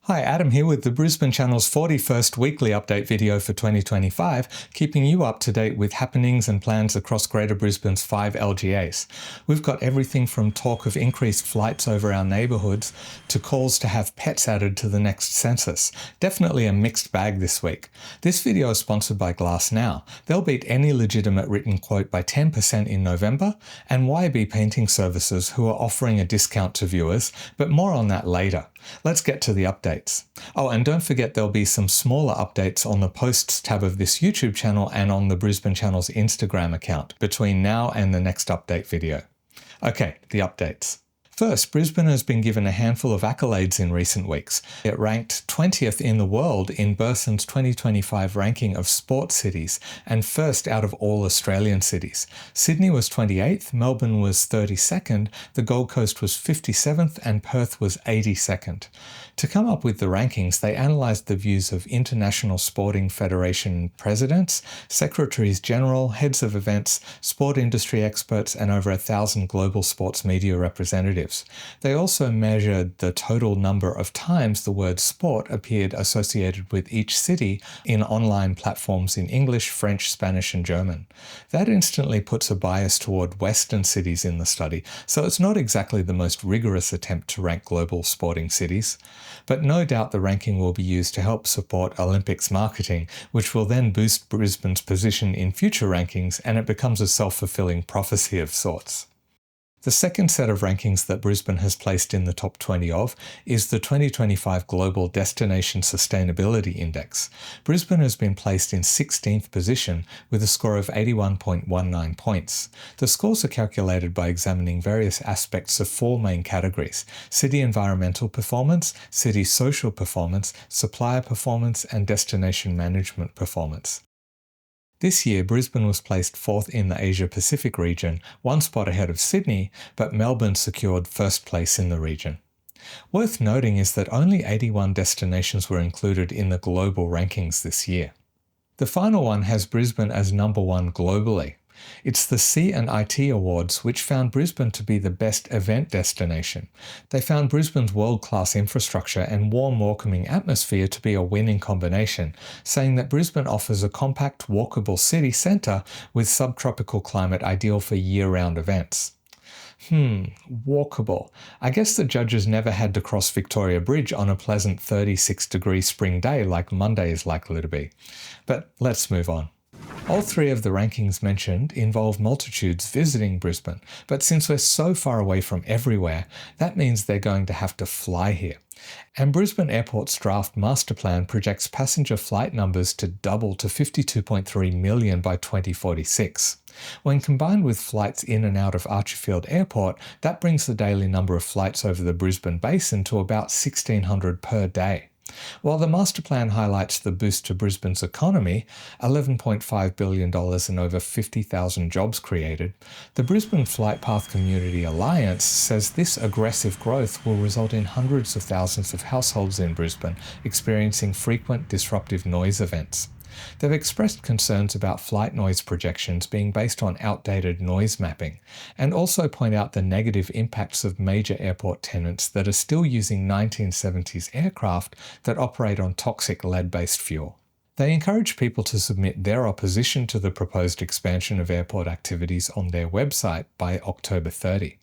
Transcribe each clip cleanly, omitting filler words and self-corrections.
Hi, Adam here with the Brisbane Channel's 41st weekly update video for 2025, keeping you up to date with happenings and plans across Greater Brisbane's 5 LGAs. We've got everything from talk of increased flights over our neighbourhoods to calls to have pets added to the next census. Definitely a mixed bag this week. This video is sponsored by Glass Now. They'll beat any legitimate written quote by 10% in November, and YB Painting Services, who are offering a discount to viewers, but more on that later. Let's get to the updates. Oh, and don't forget there'll be some smaller updates on the posts tab of this YouTube channel and on the Brisbane Channel's Instagram account between now and the next update video. Okay, the updates. First, Brisbane has been given a handful of accolades in recent weeks. It ranked 20th in the world in Burson's 2025 ranking of sports cities and first out of all Australian cities. Sydney was 28th, Melbourne was 32nd, the Gold Coast was 57th and Perth was 82nd. To come up with the rankings, they analysed the views of International Sporting Federation presidents, secretaries general, heads of events, sport industry experts and over 1,000 global sports media representatives. They also measured the total number of times the word sport appeared associated with each city in online platforms in English, French, Spanish and German. That instantly puts a bias toward Western cities in the study, so it's not exactly the most rigorous attempt to rank global sporting cities. But no doubt the ranking will be used to help support Olympics marketing, which will then boost Brisbane's position in future rankings, and it becomes a self-fulfilling prophecy of sorts. The second set of rankings that Brisbane has placed in the top 20 of is the 2025 Global Destination Sustainability Index. Brisbane has been placed in 16th position with a score of 81.19 points. The scores are calculated by examining various aspects of four main categories: city environmental performance, city social performance, supplier performance, and destination management performance. This year, Brisbane was placed 4th in the Asia-Pacific region, one spot ahead of Sydney, but Melbourne secured first place in the region. Worth noting is that only 81 destinations were included in the global rankings this year. The final one has Brisbane as number 1 globally. It's the C&IT Awards, which found Brisbane to be the best event destination. They found Brisbane's world-class infrastructure and warm, welcoming atmosphere to be a winning combination, saying that Brisbane offers a compact, walkable city centre with subtropical climate ideal for year-round events. Walkable. I guess the judges never had to cross Victoria Bridge on a pleasant 36-degree spring day like Monday is likely to be. But let's move on. All three of the rankings mentioned involve multitudes visiting Brisbane, but since we're so far away from everywhere, that means they're going to have to fly here. And Brisbane Airport's draft master plan projects passenger flight numbers to double to 52.3 million by 2046. When combined with flights in and out of Archerfield Airport, that brings the daily number of flights over the Brisbane Basin to about 1,600 per day. While the master plan highlights the boost to Brisbane's economy, $11.5 billion and over 50,000 jobs created, the Brisbane Flight Path Community Alliance says this aggressive growth will result in hundreds of thousands of households in Brisbane experiencing frequent disruptive noise events. They've expressed concerns about flight noise projections being based on outdated noise mapping, and also point out the negative impacts of major airport tenants that are still using 1970s aircraft that operate on toxic lead-based fuel. They encourage people to submit their opposition to the proposed expansion of airport activities on their website by October 30.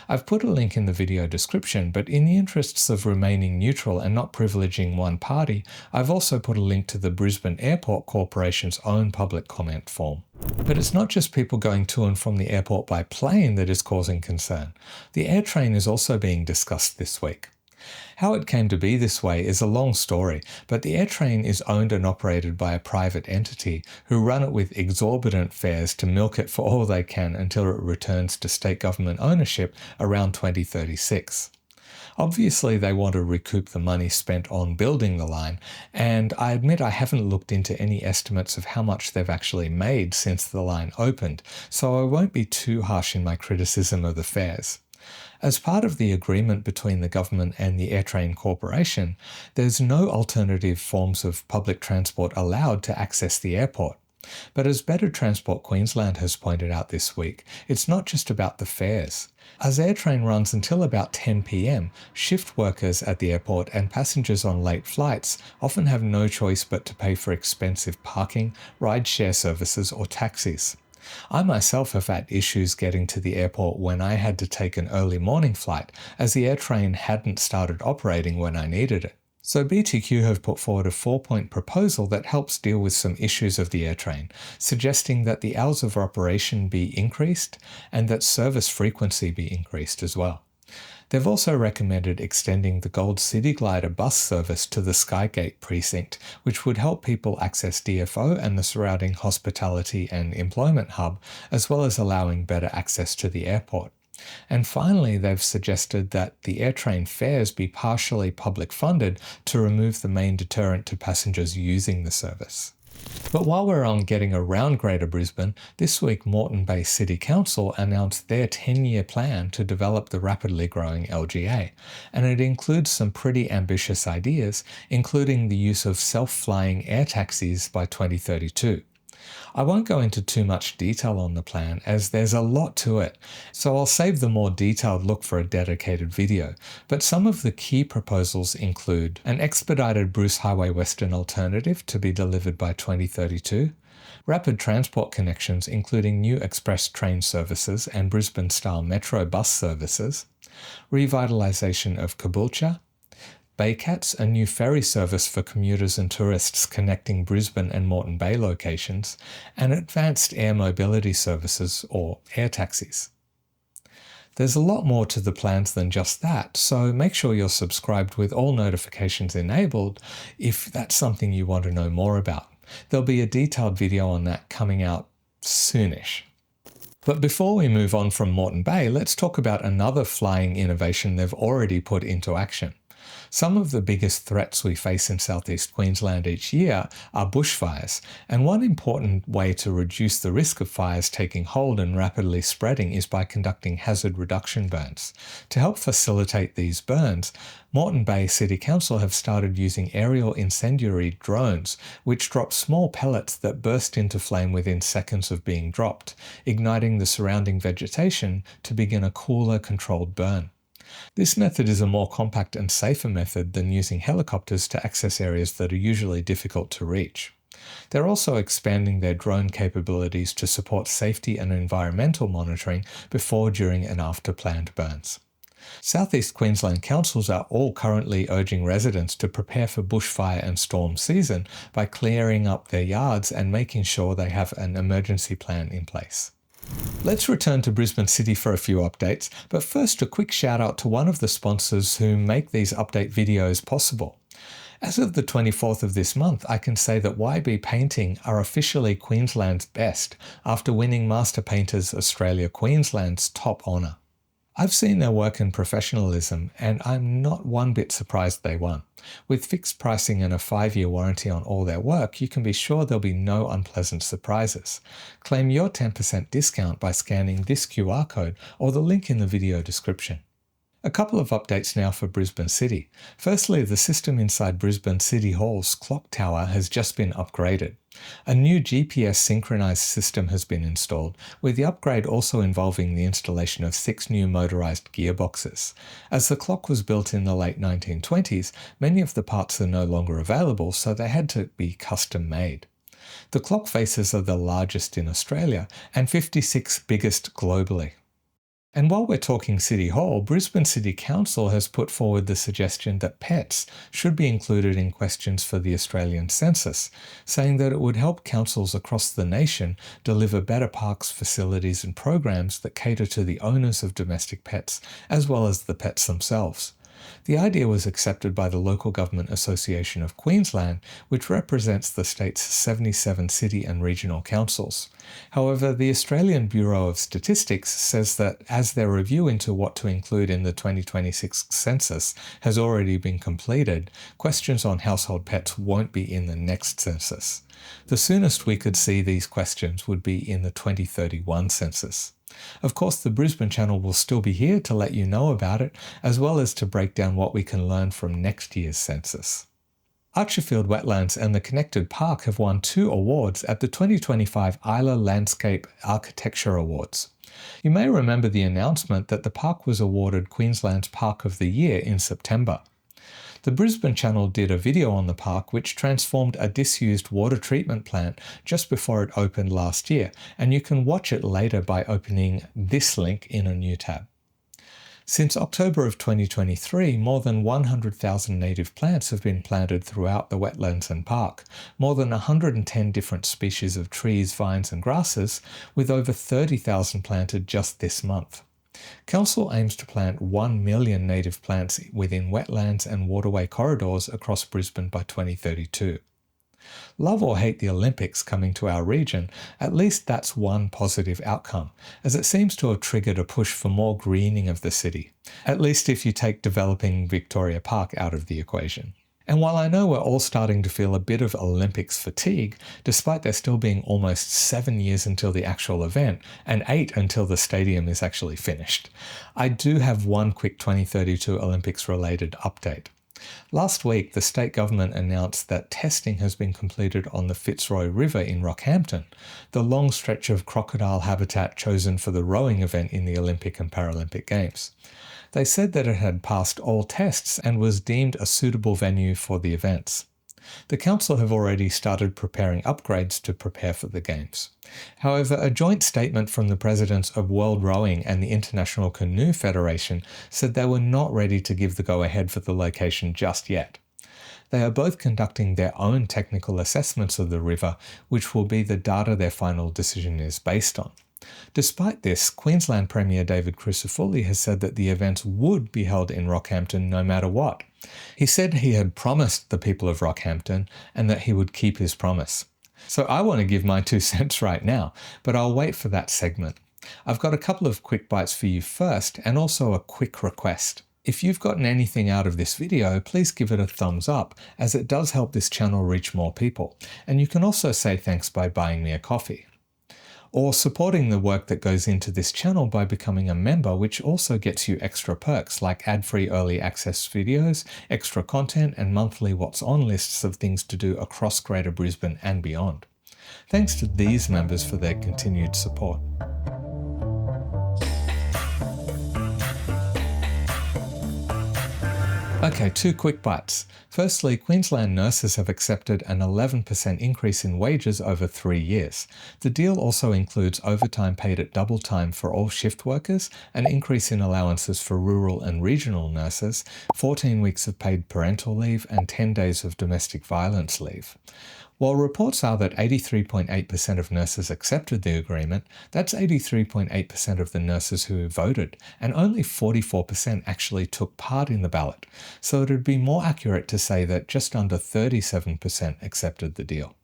I've put a link in the video description, but in the interests of remaining neutral and not privileging one party, I've also put a link to the Brisbane Airport Corporation's own public comment form. But it's not just people going to and from the airport by plane that is causing concern. The Airtrain is also being discussed this week. How it came to be this way is a long story, but the Airtrain is owned and operated by a private entity who run it with exorbitant fares to milk it for all they can until it returns to state government ownership around 2036. Obviously, they want to recoup the money spent on building the line, and I admit I haven't looked into any estimates of how much they've actually made since the line opened, so I won't be too harsh in my criticism of the fares. As part of the agreement between the government and the Airtrain Corporation, there's no alternative forms of public transport allowed to access the airport. But as Better Transport Queensland has pointed out this week, it's not just about the fares. As Airtrain runs until about 10 p.m, shift workers at the airport and passengers on late flights often have no choice but to pay for expensive parking, ride-share services or taxis. I myself have had issues getting to the airport when I had to take an early morning flight, as the Airtrain hadn't started operating when I needed it. So BTQ have put forward a 4-point proposal that helps deal with some issues of the Airtrain, suggesting that the hours of operation be increased and that service frequency be increased as well. They've also recommended extending the Gold City Glider bus service to the Skygate precinct, which would help people access DFO and the surrounding hospitality and employment hub, as well as allowing better access to the airport. And finally, they've suggested that the Airtrain fares be partially public funded to remove the main deterrent to passengers using the service. But while we're on getting around Greater Brisbane, this week Moreton Bay City Council announced their 10-year plan to develop the rapidly growing LGA, and it includes some pretty ambitious ideas, including the use of self-flying air taxis by 2032. I won't go into too much detail on the plan as there's a lot to it, so I'll save the more detailed look for a dedicated video, but some of the key proposals include an expedited Bruce Highway Western alternative to be delivered by 2032, rapid transport connections including new express train services and Brisbane-style metro bus services, revitalisation of Caboolture, Baycats, a new ferry service for commuters and tourists connecting Brisbane and Moreton Bay locations, and advanced air mobility services or air taxis. There's a lot more to the plans than just that, so make sure you're subscribed with all notifications enabled if that's something you want to know more about. There'll be a detailed video on that coming out soonish. But before we move on from Moreton Bay, let's talk about another flying innovation they've already put into action. Some of the biggest threats we face in southeast Queensland each year are bushfires, and one important way to reduce the risk of fires taking hold and rapidly spreading is by conducting hazard reduction burns. To help facilitate these burns, Moreton Bay City Council have started using aerial incendiary drones, which drop small pellets that burst into flame within seconds of being dropped, igniting the surrounding vegetation to begin a cooler, controlled burn. This method is a more compact and safer method than using helicopters to access areas that are usually difficult to reach. They're also expanding their drone capabilities to support safety and environmental monitoring before, during and after planned burns. Southeast Queensland councils are all currently urging residents to prepare for bushfire and storm season by clearing up their yards and making sure they have an emergency plan in place. Let's return to Brisbane City for a few updates, but first a quick shout out to one of the sponsors who make these update videos possible. As of the 24th of this month, I can say that YB Painting are officially Queensland's best after winning Master Painters Australia Queensland's top honour. I've seen their work and professionalism, and I'm not one bit surprised they won. With fixed pricing and a 5-year warranty on all their work, you can be sure there'll be no unpleasant surprises. Claim your 10% discount by scanning this QR code or the link in the video description. A couple of updates now for Brisbane City. Firstly, the system inside Brisbane City Hall's clock tower has just been upgraded. A new GPS synchronized system has been installed, with the upgrade also involving the installation of 6 new motorized gearboxes. As the clock was built in the late 1920s, many of the parts are no longer available, so they had to be custom made. The clock faces are the largest in Australia and 56th biggest globally. And while we're talking City Hall, Brisbane City Council has put forward the suggestion that pets should be included in questions for the Australian census, saying that it would help councils across the nation deliver better parks, facilities and programs that cater to the owners of domestic pets, as well as the pets themselves. The idea was accepted by the Local Government Association of Queensland, which represents the state's 77 city and regional councils. However, the Australian Bureau of Statistics says that as their review into what to include in the 2026 census has already been completed, questions on household pets won't be in the next census. The soonest we could see these questions would be in the 2031 census. Of course, the Brisbane channel will still be here to let you know about it, as well as to break down what we can learn from next year's census. Archerfield Wetlands and the connected park have won 2 awards at the 2025 Isla Landscape Architecture Awards. You may remember the announcement that the park was awarded Queensland's Park of the Year in September. The Brisbane Channel did a video on the park which transformed a disused water treatment plant just before it opened last year, and you can watch it later by opening this link in a new tab. Since October of 2023, more than 100,000 native plants have been planted throughout the wetlands and park, more than 110 different species of trees, vines and grasses, with over 30,000 planted just this month. Council aims to plant 1 million native plants within wetlands and waterway corridors across Brisbane by 2032. Love or hate the Olympics coming to our region, at least that's one positive outcome, as it seems to have triggered a push for more greening of the city, at least if you take developing Victoria Park out of the equation. And while I know we're all starting to feel a bit of Olympics fatigue, despite there still being almost 7 years until the actual event, and 8 until the stadium is actually finished, I do have one quick 2032 Olympics related update. Last week, the state government announced that testing has been completed on the Fitzroy River in Rockhampton, the long stretch of crocodile habitat chosen for the rowing event in the Olympic and Paralympic Games. They said that it had passed all tests and was deemed a suitable venue for the events. The council have already started preparing upgrades to prepare for the Games. However, a joint statement from the presidents of World Rowing and the International Canoe Federation said they were not ready to give the go-ahead for the location just yet. They are both conducting their own technical assessments of the river, which will be the data their final decision is based on. Despite this, Queensland Premier David Crucifulli has said that the events would be held in Rockhampton no matter what. He said he had promised the people of Rockhampton and that he would keep his promise. So I want to give my 2 cents right now, but I'll wait for that segment. I've got a couple of quick bites for you first, and also a quick request. If you've gotten anything out of this video, please give it a thumbs up, as it does help this channel reach more people. And you can also say thanks by buying me a coffee, or supporting the work that goes into this channel by becoming a member, which also gets you extra perks like ad-free early access videos, extra content, and monthly what's on lists of things to do across Greater Brisbane and beyond. Thanks to these members for their continued support. Okay, 2 quick bites. Firstly, Queensland nurses have accepted an 11% increase in wages over 3 years. The deal also includes overtime paid at double time for all shift workers, an increase in allowances for rural and regional nurses, 14 weeks of paid parental leave, and 10 days of domestic violence leave. While reports are that 83.8% of nurses accepted the agreement, that's 83.8% of the nurses who voted, and only 44% actually took part in the ballot. So it would be more accurate to say that just under 37% accepted the deal.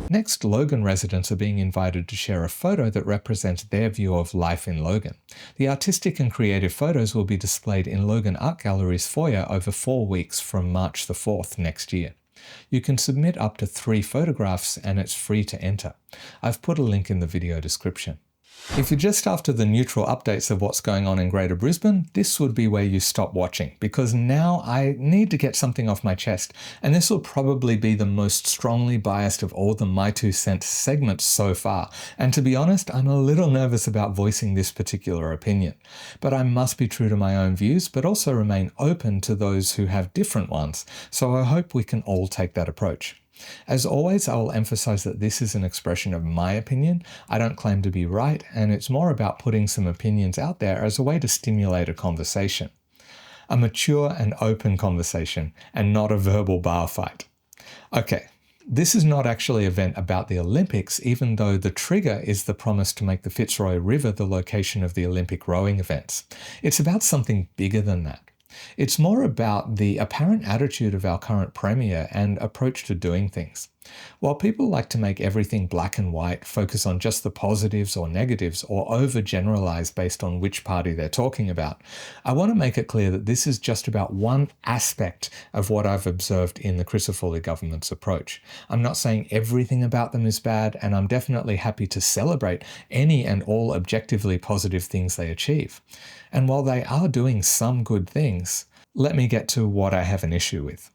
Next, Logan residents are being invited to share a photo that represents their view of life in Logan. The artistic and creative photos will be displayed in Logan Art Gallery's foyer over 4 weeks from March the 4th next year. You can submit up to 3 photographs and it's free to enter. I've put a link in the video description. If you're just after the neutral updates of what's going on in Greater Brisbane, this would be where you stop watching, because now I need to get something off my chest, and this will probably be the most strongly biased of all the My 2 Cents segments so far, and to be honest, I'm a little nervous about voicing this particular opinion. But I must be true to my own views, but also remain open to those who have different ones, so I hope we can all take that approach. As always, I will emphasize that this is an expression of my opinion. I don't claim to be right, and it's more about putting some opinions out there as a way to stimulate a conversation. A mature and open conversation, and not a verbal bar fight. Okay, this is not actually an event about the Olympics, even though the trigger is the promise to make the Fitzroy River the location of the Olympic rowing events. It's about something bigger than that. It's more about the apparent attitude of our current Premier and approach to doing things. While people like to make everything black and white, focus on just the positives or negatives, or overgeneralize based on which party they're talking about, I want to make it clear that this is just about one aspect of what I've observed in the Crucifulli government's approach. I'm not saying everything about them is bad, and I'm definitely happy to celebrate any and all objectively positive things they achieve. And while they are doing some good things, let me get to what I have an issue with.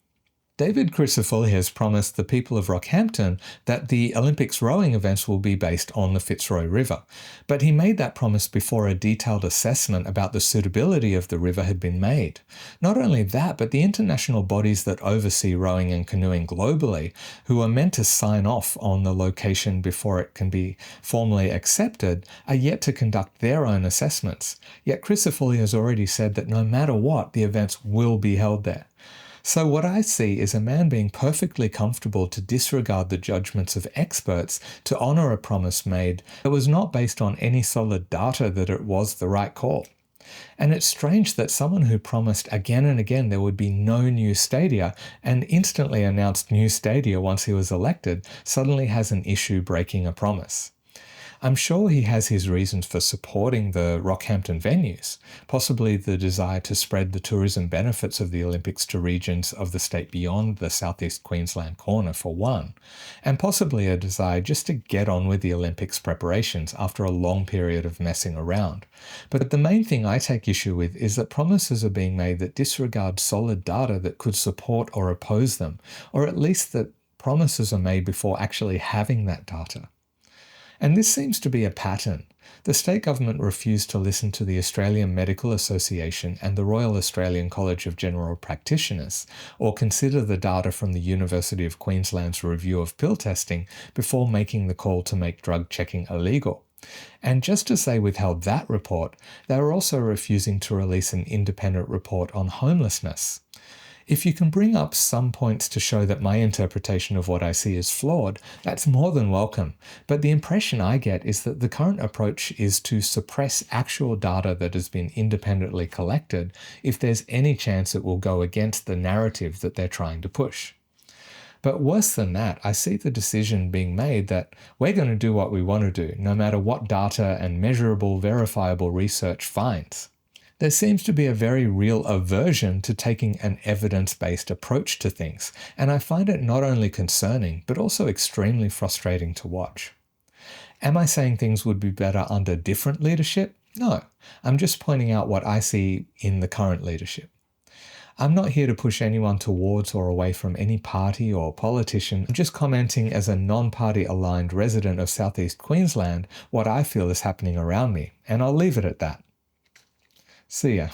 David Crisafulli has promised the people of Rockhampton that the Olympics rowing events will be based on the Fitzroy River, but he made that promise before a detailed assessment about the suitability of the river had been made. Not only that, but the international bodies that oversee rowing and canoeing globally, who are meant to sign off on the location before it can be formally accepted, are yet to conduct their own assessments. Yet Crisafulli has already said that no matter what, the events will be held there. So what I see is a man being perfectly comfortable to disregard the judgments of experts to honour a promise made that was not based on any solid data that it was the right call. And it's strange that someone who promised again and again there would be no new stadia and instantly announced new stadia once he was elected suddenly has an issue breaking a promise. I'm sure he has his reasons for supporting the Rockhampton venues, possibly the desire to spread the tourism benefits of the Olympics to regions of the state beyond the southeast Queensland corner for one, and possibly a desire just to get on with the Olympics preparations after a long period of messing around. But the main thing I take issue with is that promises are being made that disregard solid data that could support or oppose them, or at least that promises are made before actually having that data. And this seems to be a pattern. The state government refused to listen to the Australian Medical Association and the Royal Australian College of General Practitioners, or consider the data from the University of Queensland's review of pill testing before making the call to make drug checking illegal. And just as they withheld that report, they were also refusing to release an independent report on homelessness. If you can bring up some points to show that my interpretation of what I see is flawed, that's more than welcome. But the impression I get is that the current approach is to suppress actual data that has been independently collected if there's any chance it will go against the narrative that they're trying to push. But worse than that, I see the decision being made that we're going to do what we want to do, no matter what data and measurable, verifiable research finds. There seems to be a very real aversion to taking an evidence-based approach to things, and I find it not only concerning, but also extremely frustrating to watch. Am I saying things would be better under different leadership? No, I'm just pointing out what I see in the current leadership. I'm not here to push anyone towards or away from any party or politician. I'm just commenting as a non-party aligned resident of southeast Queensland what I feel is happening around me, and I'll leave it at that. See ya.